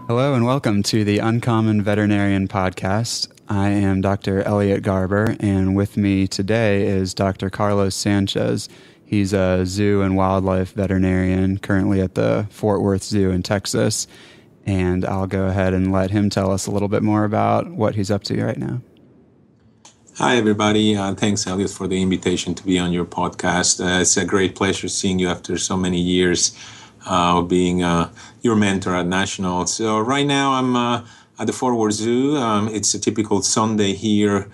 Hello and welcome to the Uncommon Veterinarian podcast. I am Dr. Elliot Garber, and with me today is Dr. Carlos Sanchez. He's a zoo and wildlife veterinarian currently at the Fort Worth Zoo in Texas, and I'll go ahead and let him tell us a little bit more about what he's up to right now. Hi, everybody. Thanks, Elliot, for the invitation to be on your podcast. It's a great pleasure seeing you after so many years being your mentor at National. So right now I'm at the Fort Worth Zoo. It's a typical Sunday here,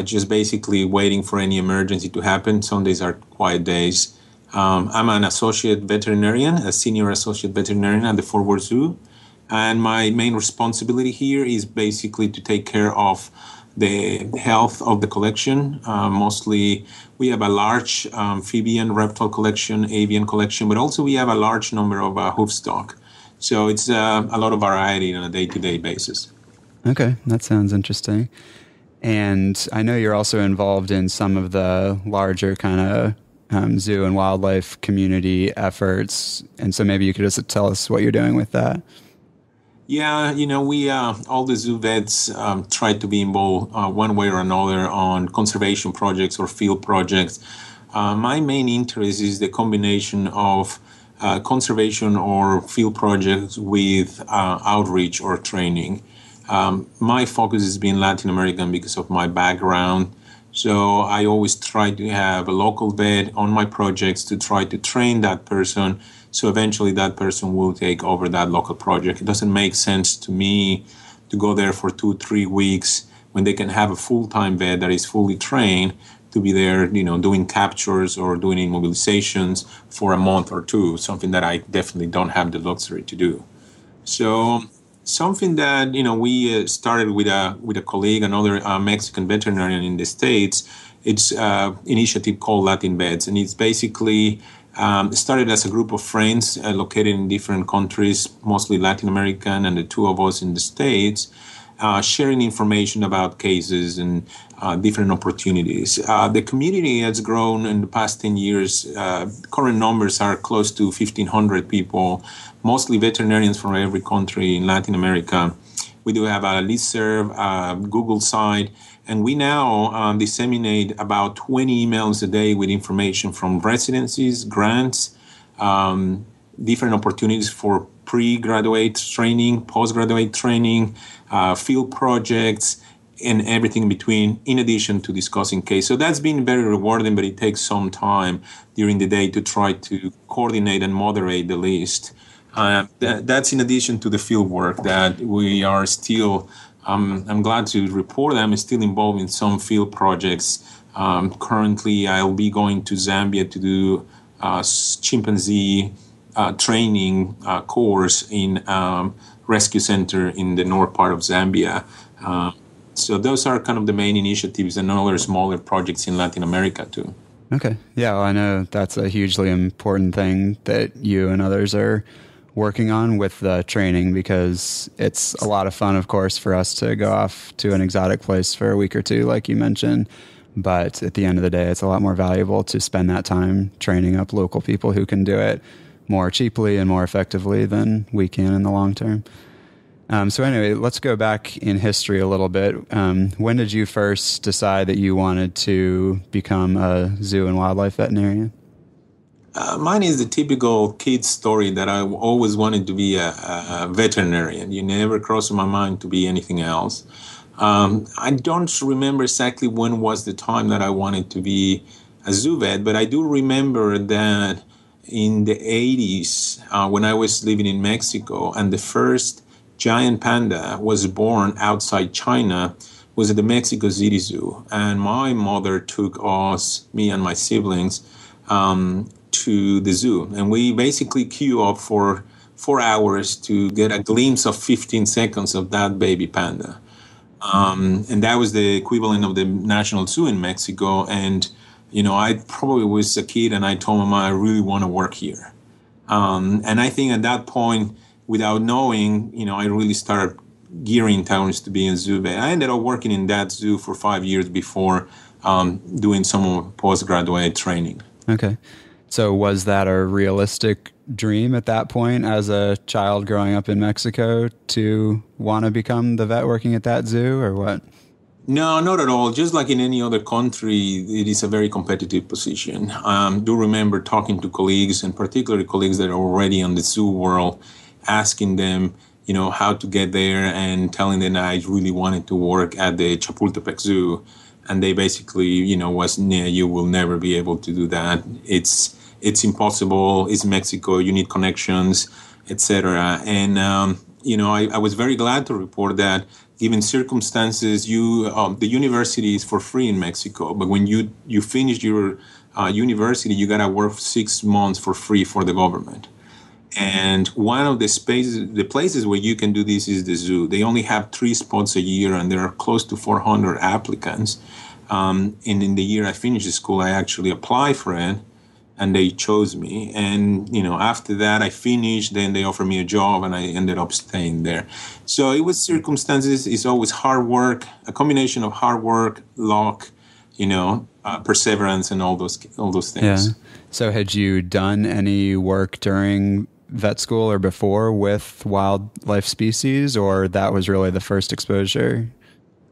just basically waiting for any emergency to happen. Sundays are quiet days. I'm an associate veterinarian, a senior associate veterinarian at the Fort Worth Zoo. And my main responsibility here is basically to take care of the health of the collection. Mostly we have a large amphibian, reptile collection, avian collection, but also we have a large number of hoofstock. So it's a lot of variety on a day-to-day basis. Okay, that sounds interesting. And I know you're also involved in some of the larger kind of zoo and wildlife community efforts. And so maybe you could just tell us what you're doing with that. Yeah, we all the zoo vets try to be involved one way or another on conservation projects or field projects. My main interest is the combination of conservation or field projects with outreach or training. My focus has been Latin American because of my background. So I always try to have a local vet on my projects to try to train that person. So eventually that person will take over that local project. It doesn't make sense to me to go there for 2-3 weeks when they can have a full-time vet that is fully trained to be there, doing captures or doing immobilizations for a month or two, something that I definitely don't have the luxury to do. So something that, we started with a colleague, another Mexican veterinarian in the States. It's an initiative called Latin Vets, and it's basically started as a group of friends located in different countries, mostly Latin American, and the two of us in the States, sharing information about cases and different opportunities. The community has grown in the past 10 years. Current numbers are close to 1,500 people, mostly veterinarians from every country in Latin America. We do have a listserv, Google site, and we now disseminate about 20 emails a day with information from residencies, grants, different opportunities for pre-graduate training, post-graduate training, field projects, and everything in between, in addition to discussing case. So that's been very rewarding, but it takes some time during the day to try to coordinate and moderate the list. That's in addition to the field work that we are still, I'm glad to report that I'm still involved in some field projects. Currently, I'll be going to Zambia to do chimpanzee training course in rescue center in the north part of Zambia. So those are kind of the main initiatives and other smaller projects in Latin America too. Okay. Yeah, well, I know that's a hugely important thing that you and others are working on with the training, because it's a lot of fun, of course, for us to go off to an exotic place for a week or two, like you mentioned. But at the end of the day, it's a lot more valuable to spend that time training up local people who can do it more cheaply and more effectively than we can in the long term. So anyway, let's go back in history a little bit. When did you first decide that you wanted to become a zoo and wildlife veterinarian? Mine is the typical kid story that I always wanted to be a veterinarian. You never crossed my mind to be anything else. I don't remember exactly when was the time that I wanted to be a zoo vet, but I do remember that in the 80s, when I was living in Mexico, and the first giant panda was born outside China, was at the Mexico City Zoo. And my mother took us, me and my siblings, to the zoo. And we basically queue up for 4 hours to get a glimpse of 15 seconds of that baby panda. And that was the equivalent of the National Zoo in Mexico. And, I probably was a kid and I told Mama, I really want to work here. And I think at that point, without knowing, I really started gearing towards to being a zoo vet. I ended up working in that zoo for 5 years before doing some postgraduate training. Okay. So was that a realistic dream at that point as a child growing up in Mexico to want to become the vet working at that zoo, or what? No, not at all. Just like in any other country, it is a very competitive position. Do remember talking to colleagues, and particularly colleagues that are already in the zoo world, asking them, how to get there, and telling them that I really wanted to work at the Chapultepec Zoo. And they basically, you will never be able to do that. It's impossible. It's Mexico. You need connections, etc. And, I was very glad to report that given circumstances, the university is for free in Mexico. But when you finish your university, you got to work 6 months for free for the government. And one of the places where you can do this is the zoo. They only have 3 spots a year, and there are close to 400 applicants. And in the year I finished school, I actually applied for it, and they chose me. And, after that, I finished, then they offered me a job, and I ended up staying there. So it was circumstances. It's always hard work, a combination of hard work, luck, perseverance, and all those things. Yeah. So had you done any work during vet school or before with wildlife species, or that was really the first exposure?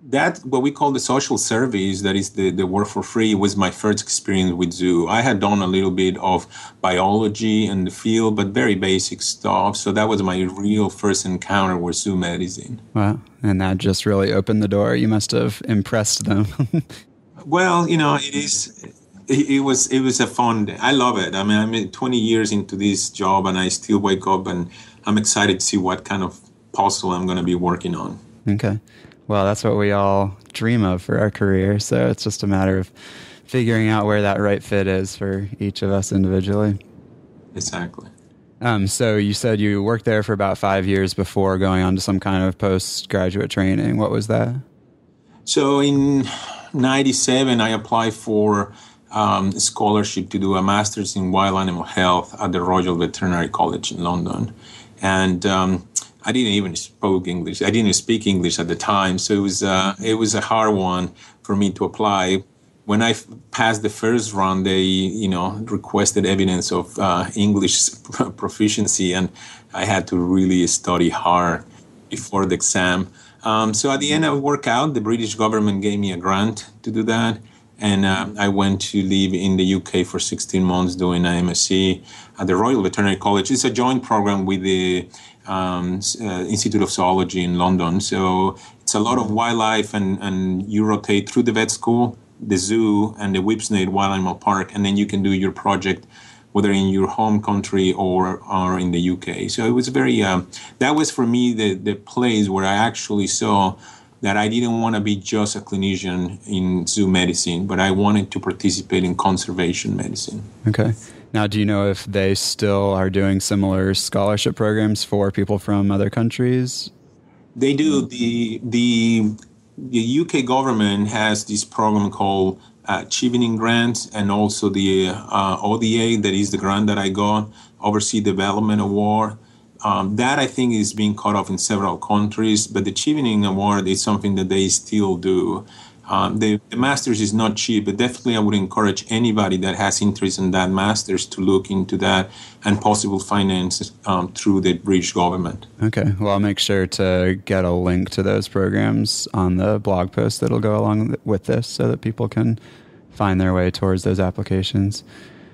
That, what we call the social service, that is the work for free, was my first experience with zoo. I had done a little bit of biology in the field, but very basic stuff. So that was my real first encounter with zoo medicine. Wow. And that just really opened the door. You must have impressed them. Well, it was a fun day. I love it. I mean, I'm 20 years into this job, and I still wake up and I'm excited to see what kind of puzzle I'm going to be working on. Okay. Well, that's what we all dream of for our career. So it's just a matter of figuring out where that right fit is for each of us individually. Exactly. So you said you worked there for about 5 years before going on to some kind of postgraduate training. What was that? So in 97, I applied for a scholarship to do a master's in wild animal health at the Royal Veterinary College in London. And I didn't even speak English. I didn't speak English at the time, so it was a hard one for me to apply. When I passed the first round, they requested evidence of English proficiency, and I had to really study hard before the exam. So at the end, I worked out. The British government gave me a grant to do that, and I went to live in the UK for 16 months doing an MSc at the Royal Veterinary College. It's a joint program with the Institute of Zoology in London. So it's a lot of wildlife, and you rotate through the vet school, the zoo, and the Whipsnade Wild Animal Park, and then you can do your project whether in your home country or in the UK. So it was very, that was for me the place where I actually saw that I didn't want to be just a clinician in zoo medicine, but I wanted to participate in conservation medicine. Okay. Now, do you know if they still are doing similar scholarship programs for people from other countries? They do. The UK government has this program called Chevening Grant, and also the ODA, that is the grant that I got, Overseas Development Award. That I think is being cut off in several countries, but the Chevening Award is something that they still do. The master's is not cheap, but definitely I would encourage anybody that has interest in that master's to look into that and possible finance through the British government. Okay. Well, I'll make sure to get a link to those programs on the blog post that'll go along with this so that people can find their way towards those applications.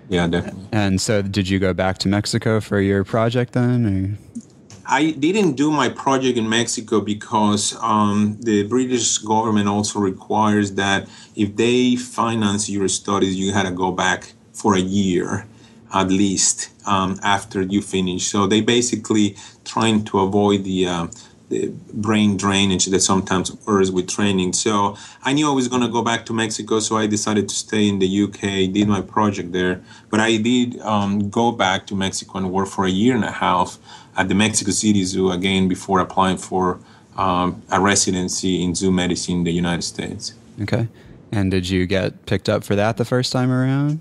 Yeah, definitely. And so did you go back to Mexico for your project then? Or? I didn't do my project in Mexico because the British government also requires that if they finance your studies, you had to go back for a year at least after you finish. So they basically trying to avoid the brain drainage that sometimes occurs with training. So I knew I was going to go back to Mexico, so I decided to stay in the UK, did my project there. But I did go back to Mexico and work for a year and a half at the Mexico City Zoo again before applying for a residency in zoo medicine in the United States. Okay. And did you get picked up for that the first time around?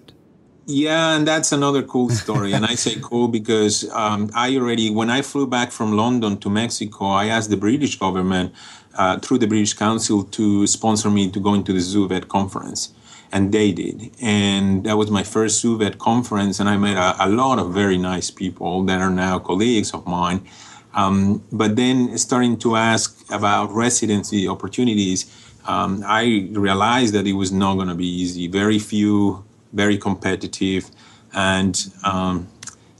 Yeah, and that's another cool story. And I say cool because when I flew back from London to Mexico, I asked the British government through the British Council to sponsor me to go into the Zoo Vet conference. and they did. And that was my first zoo vet conference, and I met a lot of very nice people that are now colleagues of mine. But then starting to ask about residency opportunities, I realized that it was not going to be easy. Very few, very competitive. And,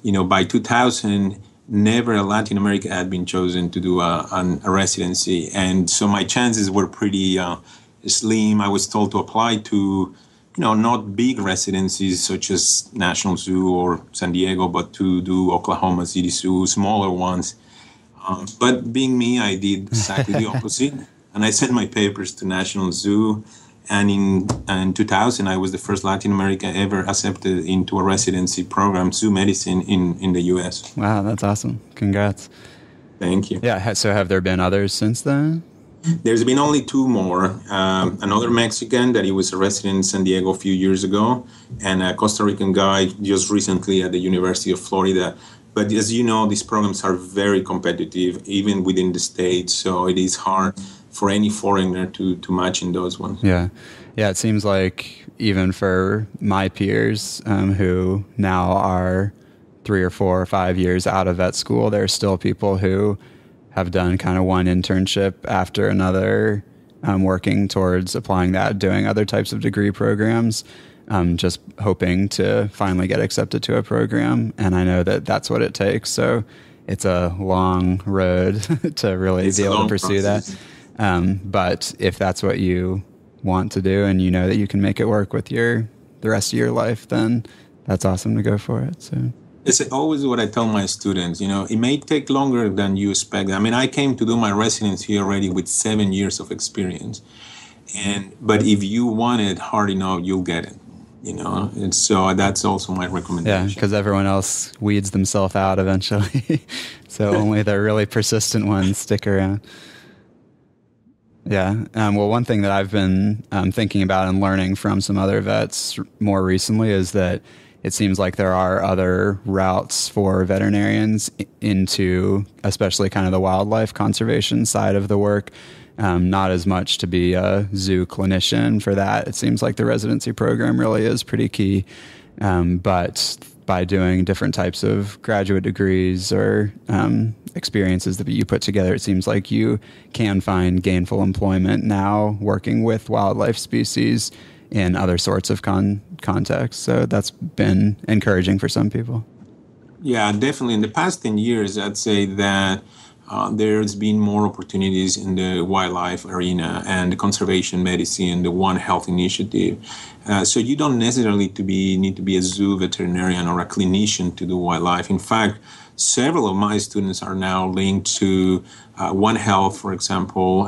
by 2000, never a Latin America had been chosen to do a residency. And so my chances were pretty slim. I was told to apply to, not big residencies such as National Zoo or San Diego, but to do Oklahoma City Zoo, smaller ones. But being me, I did exactly the opposite. And I sent my papers to National Zoo. And in 2000, I was the first Latin American ever accepted into a residency program, zoo medicine, in the U.S. Wow, that's awesome. Congrats. Thank you. Yeah, so have there been others since then? There's been only two more. Another Mexican that he was a resident in San Diego a few years ago, and a Costa Rican guy just recently at the University of Florida. But as you know, these programs are very competitive, even within the States, so it is hard for any foreigner to match in those ones. Yeah. It seems like even for my peers who now are 3 or 4 or 5 years out of vet school, there are still people who have done kind of one internship after another, working towards applying that, doing other types of degree programs, just hoping to finally get accepted to a program. And I know that that's what it takes. So it's a long road to really be able to pursue that. But if that's what you want to do and you know that you can make it work with the rest of your life, then that's awesome to go for it. So it's always what I tell my students, it may take longer than you expect. I mean, I came to do my residency already with 7 years of experience. But if you want it hard enough, you'll get it. And so that's also my recommendation. Yeah, because everyone else weeds themselves out eventually. So only the really persistent ones stick around. Yeah. Well, one thing that I've been thinking about and learning from some other vets more recently is that it seems like there are other routes for veterinarians into especially kind of the wildlife conservation side of the work. Not as much to be a zoo clinician for that. It seems like the residency program really is pretty key. But by doing different types of graduate degrees or experiences that you put together, it seems like you can find gainful employment now working with wildlife species in other sorts of contexts. So that's been encouraging for some people. Yeah, definitely. In the past 10 years, I'd say that there's been more opportunities in the wildlife arena and the conservation medicine, the One Health initiative. So you don't necessarily need to be a zoo veterinarian or a clinician to do wildlife. In fact, several of my students are now linked to One Health, for example,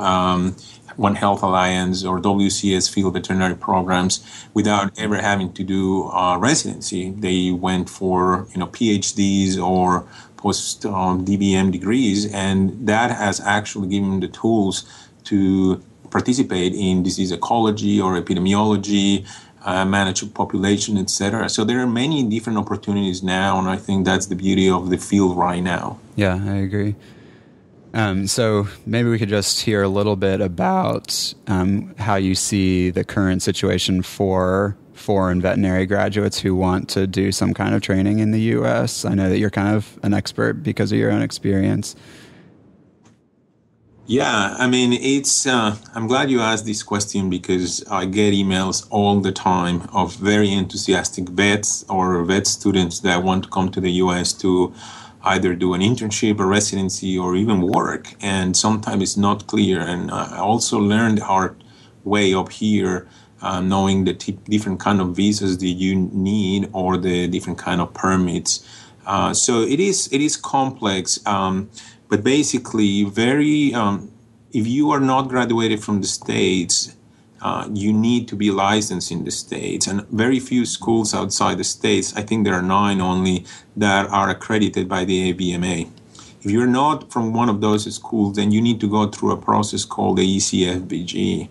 One Health Alliance or WCS field veterinary programs without ever having to do residency. They went for PhDs or post DBM degrees, and that has actually given them the tools to participate in disease ecology or epidemiology, manage a population, etc. So there are many different opportunities now, and I think that's the beauty of the field right now. Yeah, I agree. So maybe we could just hear a little bit about how you see the current situation for foreign veterinary graduates who want to do some kind of training in the U.S. I know that you're kind of an expert because of your own experience. Yeah, I mean, I'm glad you asked this question because I get emails all the time of very enthusiastic vets or vet students that want to come to the U.S. to either do an internship or residency or even work. And sometimes it's not clear. And I also learned the hard way up here, knowing the different kind of visas that you need or the different kind of permits. So it is complex. But basically, if you are not graduated from the States, you need to be licensed in the States. And very few schools outside the States, I think there are 9 only, that are accredited by the AVMA. If you're not from one of those schools, then you need to go through a process called the ECFVG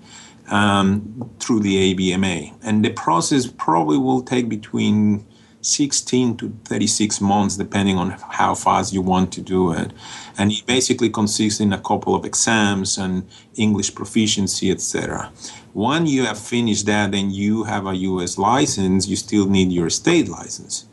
through the AVMA. And the process probably will take between 16 to 36 months, depending on how fast you want to do it. And it basically consists in a couple of exams and English proficiency, etc. Once you have finished that, then you have a U.S. license. You still need your state license.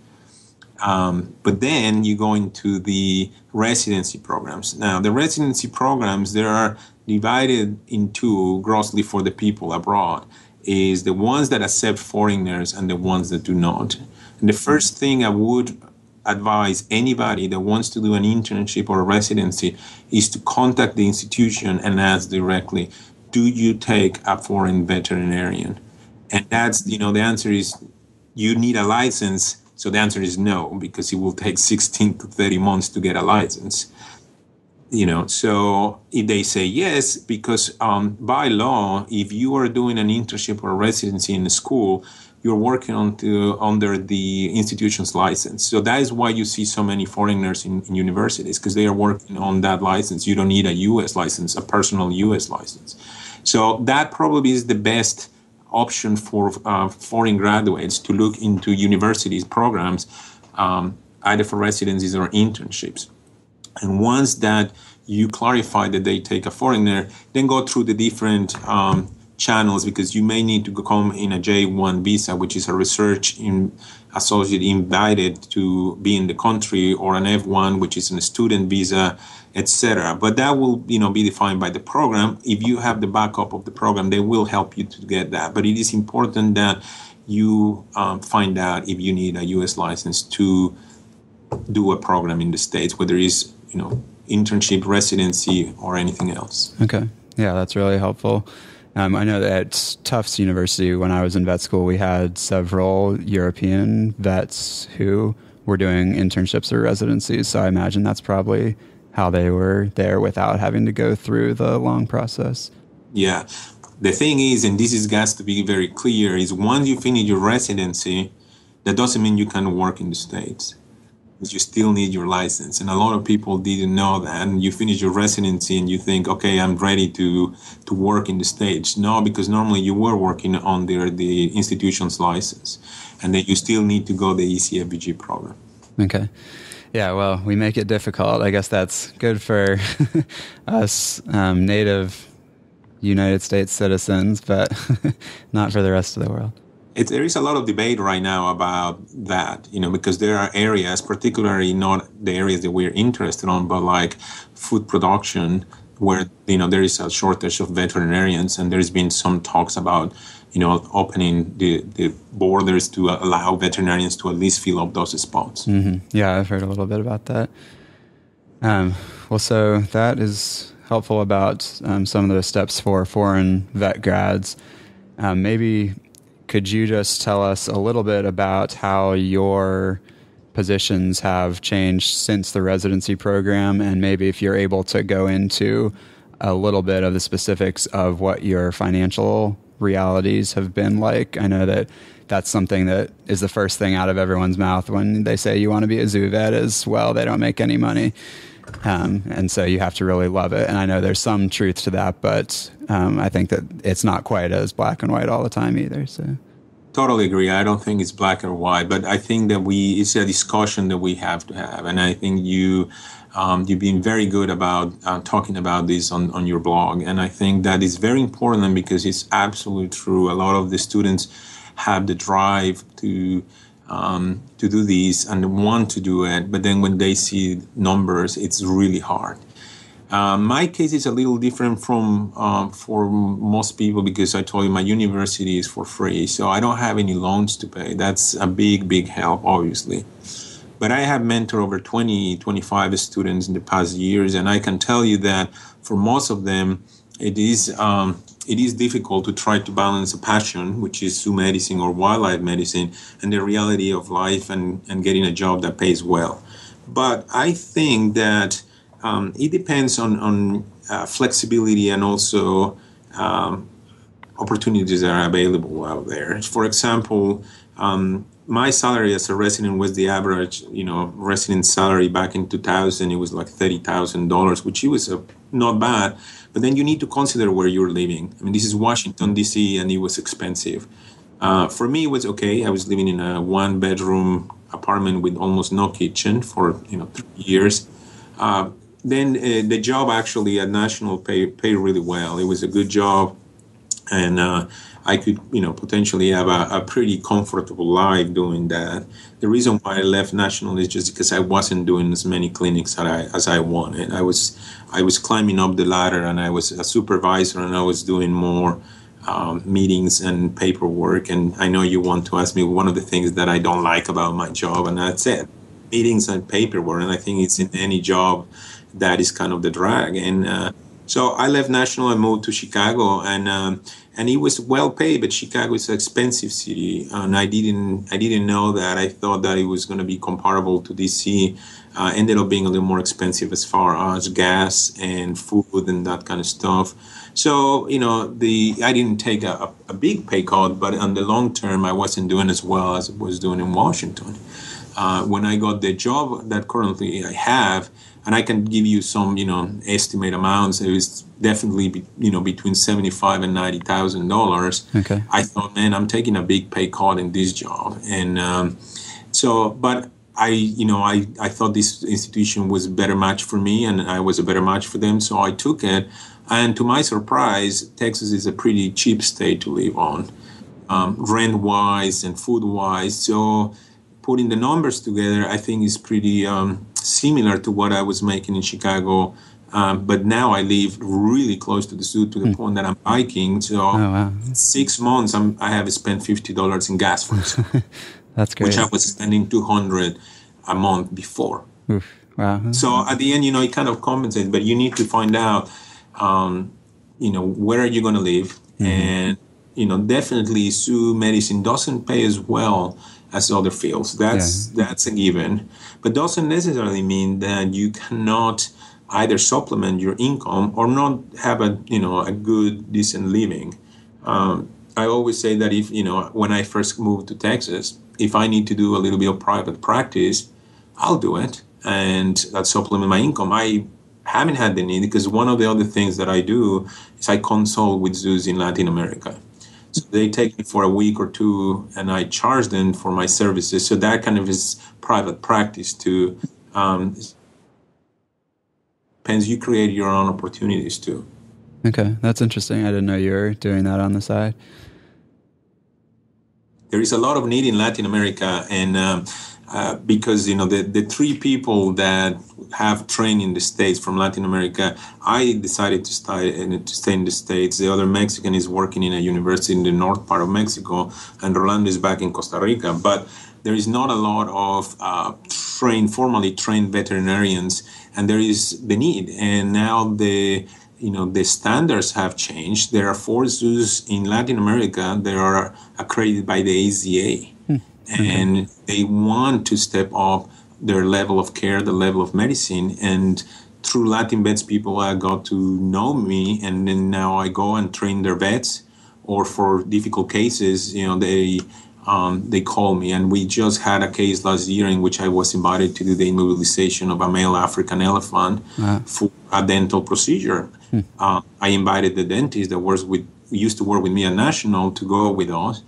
But then you go into the residency programs. Now, the residency programs, they are divided into grossly for the people abroad, is the ones that accept foreigners and the ones that do not. And the first thing I would advise anybody that wants to do an internship or a residency is to contact the institution and ask directly, do you take a foreign veterinarian? And that's, the answer is you need a license. So the answer is no, because it will take 16 to 30 months to get a license. So if they say yes, because by law, if you are doing an internship or a residency in a school, you're working under the institution's license. So that is why you see so many foreigners in universities, because they are working on that license. You don't need a U.S. license, a personal U.S. license. So that probably is the best option for foreign graduates to look into universities programs, either for residencies or internships. And once that you clarify that they take a foreigner, then go through the different channels, because you may need to come in a J1 visa, which is a research associate invited to be in the country, or an F1, which is a student visa, etc. But that will, be defined by the program. If you have the backup of the program, they will help you to get that. But it is important that you find out if you need a U.S. license to do a program in the States, whether it's, internship, residency, or anything else. Okay. Yeah, that's really helpful. I know that at Tufts University, when I was in vet school, we had several European vets who were doing internships or residencies. So I imagine that's probably how they were there without having to go through the long process. Yeah. The thing is, and this has to be very clear, is once you finish your residency, that doesn't mean you can work in the States. You still need your license. And a lot of people didn't know that. And you finish your residency and you think, okay, I'm ready to work in the States. No, because normally you were working under the institution's license. And then you still need to go the ECFVG program. Okay. Yeah, well, we make it difficult. I guess that's good for us native United States citizens, but not for the rest of the world. There is a lot of debate right now about that, because there are areas, particularly not the areas that we're interested on, but like food production, where, there is a shortage of veterinarians, and there's been some talks about, opening the borders to allow veterinarians to at least fill up those spots. Mm-hmm. Yeah, I've heard a little bit about that. Well, so that is helpful about some of the steps for foreign vet grads. Maybe could you just tell us a little bit about how your positions have changed since the residency program, and maybe if you're able to go into a little bit of the specifics of what your financial realities have been like? I know that that's something that is the first thing out of everyone's mouth when they say you want to be a zoo vet is, well, they don't make any money. And so you have to really love it. And I know there's some truth to that, but I think that it's not quite as black and white all the time either. So totally agree. I don't think it's black or white, but I think that it's a discussion that we have to have. And I think you've been very good about talking about this on your blog. And I think that is very important because it's absolutely true. A lot of the students have the drive to do this and want to do it, but then when they see numbers, it's really hard. My case is a little different from for most people because I told you my university is for free, so I don't have any loans to pay. That's a big help, obviously. But I have mentored over 25 students in the past years, and I can tell you that for most of them, it is difficult to try to balance a passion, which is zoo medicine or wildlife medicine, and the reality of life and getting a job that pays well. But I think that it depends on flexibility and also opportunities that are available out there. For example, my salary as a resident was the average, resident salary back in 2000. It was like $30,000, which was not bad. But then you need to consider where you're living. I mean, this is Washington, D.C., and it was expensive. For me, it was okay. I was living in a one-bedroom apartment with almost no kitchen for 3 years. Then the job actually at National paid really well. It was a good job, and I could potentially have a pretty comfortable life doing that. The reason why I left National is just because I wasn't doing as many clinics as I wanted. I was climbing up the ladder, and I was a supervisor, and I was doing more meetings and paperwork. And I know you want to ask me one of the things that I don't like about my job, and that's it, meetings and paperwork. And I think it's in any job that is kind of the drag. And so I left National and moved to Chicago, and it was well paid, but Chicago is an expensive city, and I didn't know that. I thought that it was going to be comparable to DC. Ended up being a little more expensive as far as gas and food and that kind of stuff. So I didn't take a big pay cut, but on the long term, I wasn't doing as well as I was doing in Washington. When I got the job that currently I have, and I can give you some, estimate amounts. It was definitely, between $75,000 and $90,000. Okay. I thought, man, I'm taking a big pay cut in this job, and but I thought this institution was a better match for me, and I was a better match for them, so I took it. And to my surprise, Texas is a pretty cheap state to live on, rent-wise and food-wise. So putting the numbers together, I think is pretty similar to what I was making in Chicago. But now I live really close to the zoo to the point that I'm biking. So wow. 6 months, I have spent $50 in gas, for example. That's great. Which I was spending $200 a month before. Oof. Wow. So at the end, it kind of compensates, but you need to find out, where are you going to live? Mm-hmm. And, definitely zoo medicine doesn't pay as well as other fields. That's a given, but doesn't necessarily mean that you cannot either supplement your income or not have a good, decent living. I always say that if, when I first moved to Texas, if I need to do a little bit of private practice, I'll do it, and that supplement my income. I haven't had the need, because one of the other things that I do is I consult with zoos in Latin America. So they take me for a week or two, and I charge them for my services. So that kind of is private practice too. Depends, you create your own opportunities too. Okay, that's interesting. I didn't know you were doing that on the side. There is a lot of need in Latin America, and because the three people that have trained in the States from Latin America, I decided to stay in the States. The other Mexican is working in a university in the north part of Mexico, and Rolando is back in Costa Rica. But there is not a lot of formally trained veterinarians, and there is the need. And now the standards have changed. There are 4 zoos in Latin America that are accredited by the AZA. And they want to step up their level of care, the level of medicine. And through Latin vets, people got to know me, and then now I go and train their vets, or for difficult cases, they call me. And we just had a case last year in which I was invited to do the immobilization of a male African elephant for a dental procedure. I invited the dentist that used to work with me at National to go with us.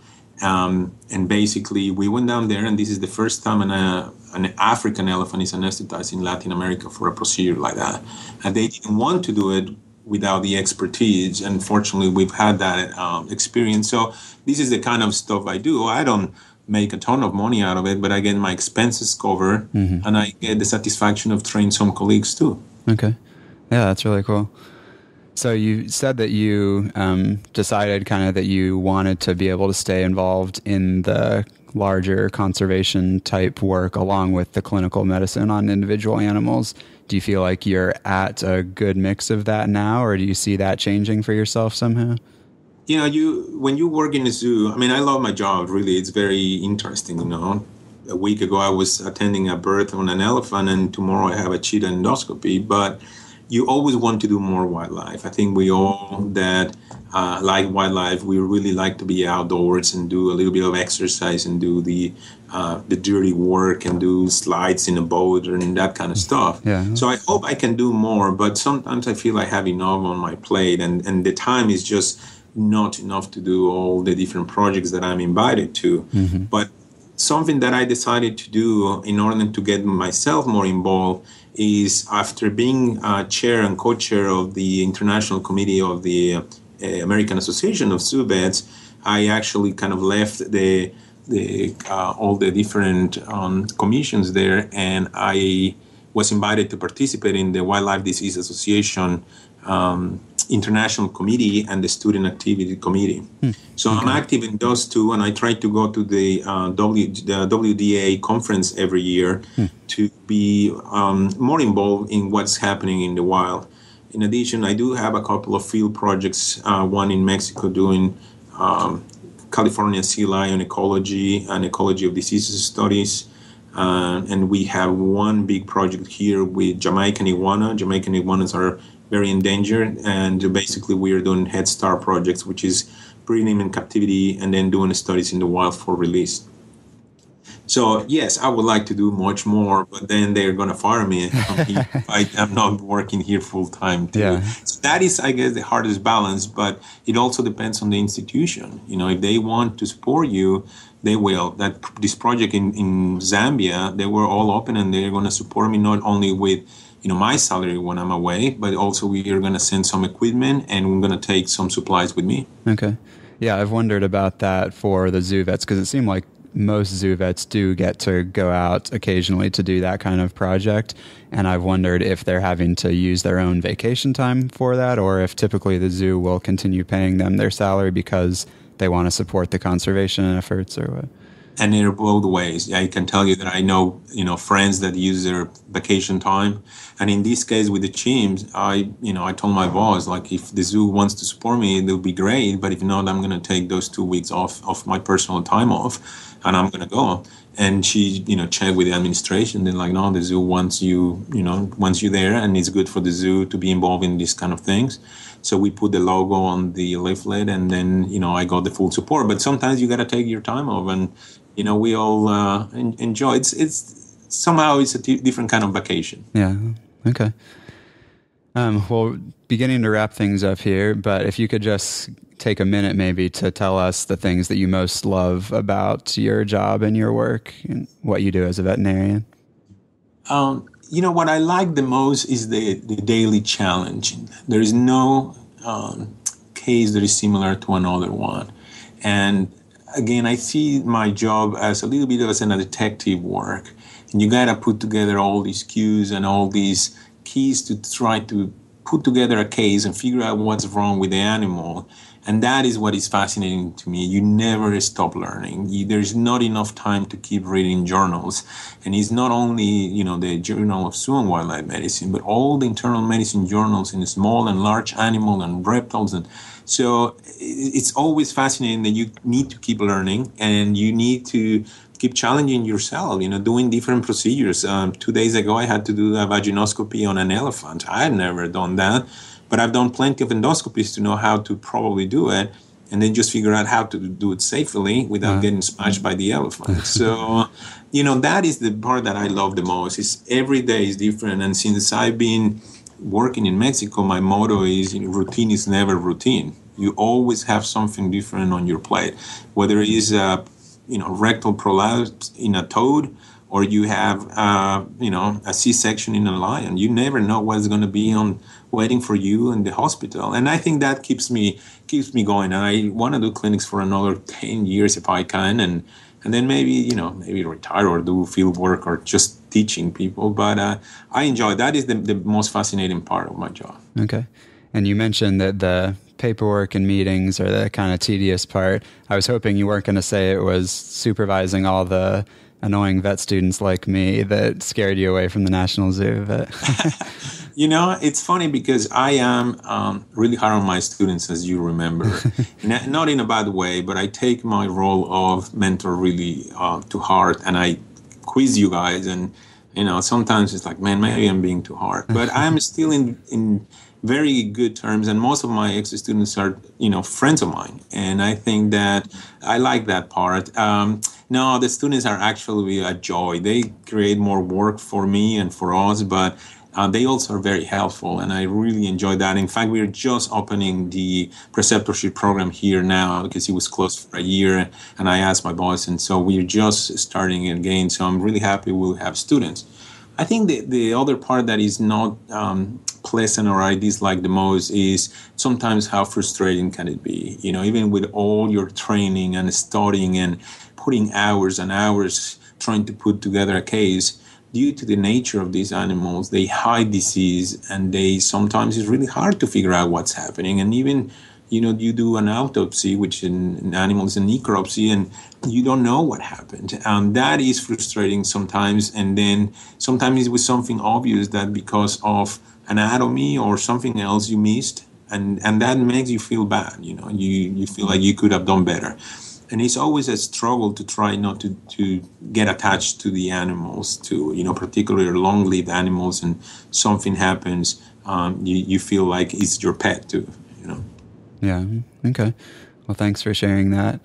And basically, we went down there, and this is the first time an African elephant is anesthetized in Latin America for a procedure like that. And they didn't want to do it without the expertise. Unfortunately, we've had that experience. So this is the kind of stuff I do. I don't make a ton of money out of it, but I get my expenses covered, and I get the satisfaction of training some colleagues too. Okay. Yeah, that's really cool. So you said that you decided kind of that you wanted to be able to stay involved in the larger conservation type work along with the clinical medicine on individual animals. Do you feel like you're at a good mix of that now, or do you see that changing for yourself somehow? When you work in a zoo, I love my job, really. It's very interesting, A week ago, I was attending a birth on an elephant, and tomorrow I have a cheetah endoscopy, but you always want to do more wildlife. I think we all that like wildlife, we really like to be outdoors and do a little bit of exercise and do the dirty work and do slides in a boat and that kind of stuff. Yeah. So I hope I can do more, but sometimes I feel I have enough on my plate, and the time is just not enough to do all the different projects that I'm invited to. But something that I decided to do in order to get myself more involved is, after being chair and co-chair of the International Committee of the American Association of Zoo Vets, I actually kind of left all the different commissions there, and I was invited to participate in the Wildlife Disease Association International Committee and the Student Activity Committee. So I'm active in those two, and I try to go to the WDA conference every year to be more involved in what's happening in the wild. In addition, I do have a couple of field projects, one in Mexico doing California sea lion ecology and ecology of diseases studies. And we have one big project here with Jamaican iguana. Jamaican iguanas are very endangered, and basically we are doing Head Start projects, which is breeding in captivity and then doing studies in the wild for release. So yes, I would like to do much more, but then they're going to fire me if I'm not working here full time too. Yeah. So that is, I guess, the hardest balance, but it also depends on the institution. If they want to support you, they will. This project in Zambia, they were all open, and they're going to support me not only with my salary when I'm away, but also we are going to send some equipment, and we're going to take some supplies with me. Okay. Yeah, I've wondered about that for the zoo vets, because it seemed like most zoo vets do get to go out occasionally to do that kind of project. And I've wondered if they're having to use their own vacation time for that, or if typically the zoo will continue paying them their salary because they want to support the conservation efforts, or what. And they're both ways. I can tell you that I know, friends that use their vacation time. And in this case with the chimps, I told my boss, like, if the zoo wants to support me, it'll be great. But if not, I'm going to take those 2 weeks off of my personal time off, and I'm going to go. And she, checked with the administration. They're like, no, the zoo wants you, wants you there, and it's good for the zoo to be involved in these kind of things. So we put the logo on the leaflet, and then, I got the full support. But sometimes you got to take your time off, and, we all enjoy. It's somehow it's a different kind of vacation. Yeah. Okay. Well, beginning to wrap things up here, but if you could just take a minute maybe to tell us the things that you most love about your job and your work and what you do as a veterinarian. What I like the most is the daily challenge. There is no case that is similar to another one. And again, I see my job as a little bit as a detective work. And you got to put together all these cues and all these keys to try to put together a case and figure out what's wrong with the animal. And that is what is fascinating to me. You never stop learning. There's not enough time to keep reading journals. And it's not only, the Journal of Zoo and Wildlife Medicine, but all the internal medicine journals in small and large animal and reptiles. And so it's always fascinating that you need to keep learning, and you need to keep challenging yourself, doing different procedures. 2 days ago, I had to do a vaginoscopy on an elephant. I had never done that. But I've done plenty of endoscopies to know how to probably do it, and then just figure out how to do it safely without getting smashed by the elephant. So, that is the part that I love the most. Is every day is different. And since I've been working in Mexico, my motto is, routine is never routine. You always have something different on your plate, whether it is rectal prolapse in a toad, or you have a C-section in a lion. You never know what's going to be waiting for you in the hospital. And I think that keeps me going. And I want to do clinics for another 10 years if I can, and then maybe retire or do field work or just teaching people. But I enjoy that. Is the most fascinating part of my job. Okay. And you mentioned that the paperwork and meetings are the kind of tedious part. I was hoping you weren't going to say it was supervising all the annoying vet students like me that scared you away from the National Zoo. But it's funny because I am really hard on my students, as you remember. Not in a bad way, but I take my role of mentor really to heart, and I quiz you guys. And, sometimes it's like, man, maybe I'm being too hard. But I'm still in very good terms, and most of my ex-students are, friends of mine. And I think that I like that part. No, the students are actually a joy. They create more work for me and for us, but They also are very helpful, and I really enjoy that. In fact, we're just opening the preceptorship program here now because it was closed for a year, and I asked my boss, and so we're just starting again. So I'm really happy we'll have students. I think the other part that is not pleasant or I dislike the most is sometimes how frustrating can it be. Even with all your training and studying and putting hours and hours trying to put together a case, due to the nature of these animals, they hide disease, and sometimes it's really hard to figure out what's happening. And even, you do an autopsy, which in animals is a necropsy, and you don't know what happened. That is frustrating sometimes. And then sometimes it's with something obvious that because of anatomy or something else you missed, and that makes you feel bad. You feel like you could have done better. And it's always a struggle to try not to get attached to the animals, to, particularly long-lived animals, and something happens, you feel like it's your pet too, Yeah. Okay. Well, thanks for sharing that.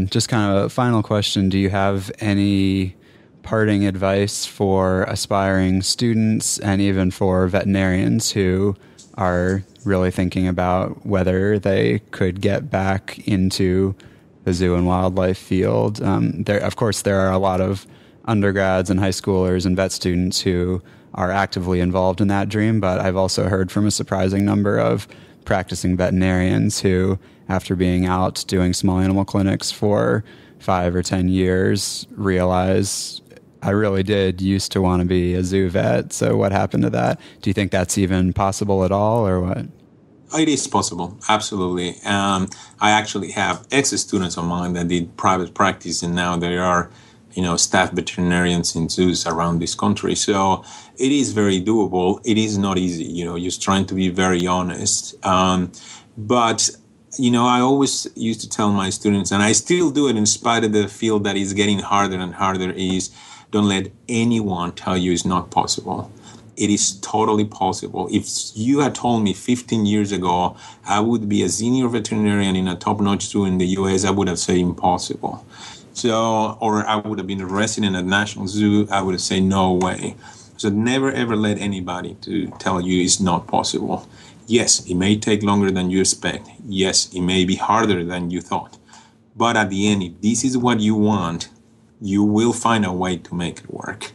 Just kind of a final question. Do you have any parting advice for aspiring students and even for veterinarians who are really thinking about whether they could get back into the zoo and wildlife field? Of course, there are a lot of undergrads and high schoolers and vet students who are actively involved in that dream, but I've also heard from a surprising number of practicing veterinarians who, after being out doing small animal clinics for 5 or 10 years, realize I really did used to want to be a zoo vet. So what happened to that? Do you think that's even possible at all, or what? It is possible, absolutely. I actually have ex-students of mine that did private practice, and now they are, staff veterinarians in zoos around this country. So it is very doable. It is not easy, just trying to be very honest. But I always used to tell my students, and I still do it in spite of the field that is getting harder and harder, is don't let anyone tell you it's not possible. It is totally possible. If you had told me 15 years ago I would be a senior veterinarian in a top-notch zoo in the U.S., I would have said impossible. So, or I would have been a resident at National Zoo, I would have said no way. So never ever let anybody to tell you it's not possible. Yes, it may take longer than you expect. Yes, it may be harder than you thought. But at the end, if this is what you want, you will find a way to make it work.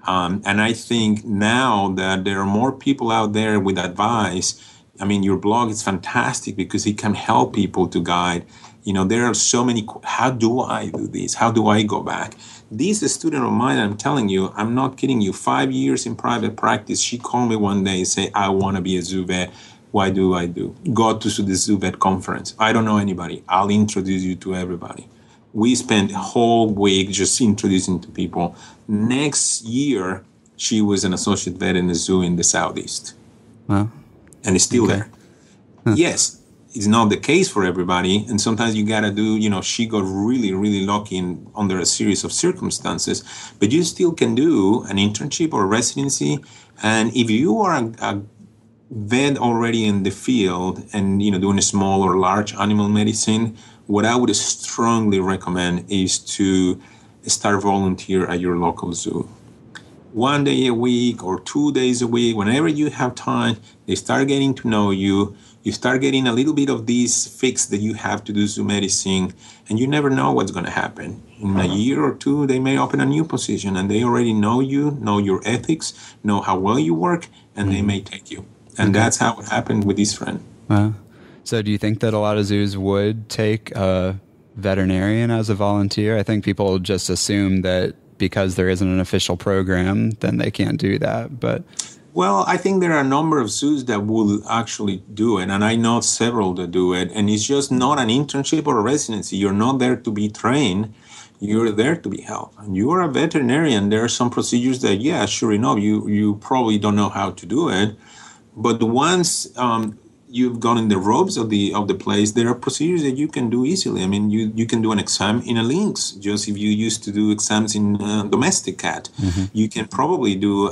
And I think now that there are more people out there with advice, your blog is fantastic because it can help people to guide. There are so many, how do I do this? How do I go back? This student of mine, I'm telling you, I'm not kidding you, 5 years in private practice, she called me one day and said, I want to be a zoo vet. What do I do? Go to the zoo vet conference. I don't know anybody. I'll introduce you to everybody. We spent a whole week just introducing to people. Next year, she was an associate vet in the zoo in the Southeast. Wow. And it's still there. Huh. Yes, it's not the case for everybody. And sometimes you got to do, she got really, really lucky under a series of circumstances. But you still can do an internship or residency. And if you are a vet already in the field and, doing a small or large animal medicine, what I would strongly recommend is to start volunteer at your local zoo. 1 day a week or 2 days a week, whenever you have time, they start getting to know you. You start getting a little bit of this fix that you have to do zoo medicine, and you never know what's going to happen. In a year or two, they may open a new position, and they already know you, know your ethics, know how well you work, and they may take you. And that's how it happened with this friend. Wow. So do you think that a lot of zoos would take a veterinarian as a volunteer? I think people just assume that because there isn't an official program, then they can't do that. But well, I think there are a number of zoos that will actually do it, and I know several that do it. And it's just not an internship or a residency. You're not there to be trained. You're there to be helped. And you are a veterinarian. There are some procedures that, yeah, sure enough, you probably don't know how to do it. But once you've gone in the ropes of the place, there are procedures that you can do easily. I mean, you can do an exam in a lynx, just if you used to do exams in domestic cat. Mm-hmm. You can probably do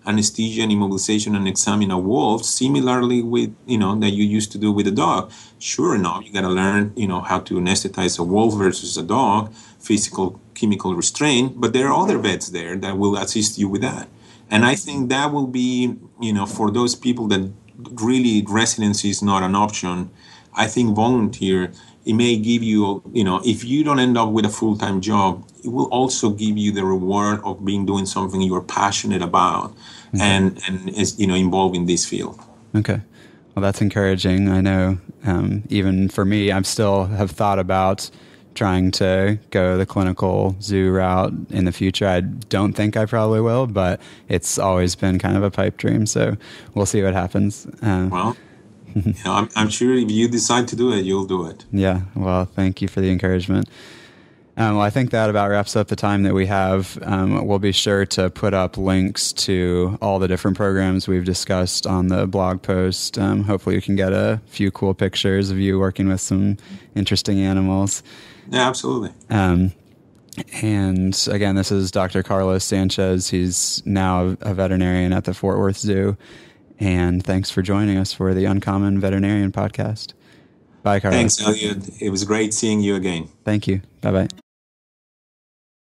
anesthesia and immobilization and exam in a wolf, similarly with, that you used to do with a dog. Sure enough, you got to learn, how to anesthetize a wolf versus a dog, physical, chemical restraint, but there are other vets there that will assist you with that. And I think that will be, for those people that really residency is not an option, I think volunteer, it may give you, if you don't end up with a full-time job, it will also give you the reward of doing something you're passionate about and is, involved in this field. Okay. Well, that's encouraging. I know even for me, I still have thought about trying to go the clinical zoo route in the future. I don't think I probably will, but it's always been kind of a pipe dream. So we'll see what happens. Well, I'm sure if you decide to do it, you'll do it. Yeah. Well, thank you for the encouragement. Well, I think that about wraps up the time that we have. We'll be sure to put up links to all the different programs we've discussed on the blog post. Hopefully you can get a few cool pictures of you working with some interesting animals. Yeah, absolutely. And again, this is Dr. Carlos Sanchez. He's now a veterinarian at the Fort Worth Zoo. And thanks for joining us for the Uncommon Veterinarian podcast. Bye, Carlos. Thanks, Elliot. It was great seeing you again. Thank you. Bye-bye.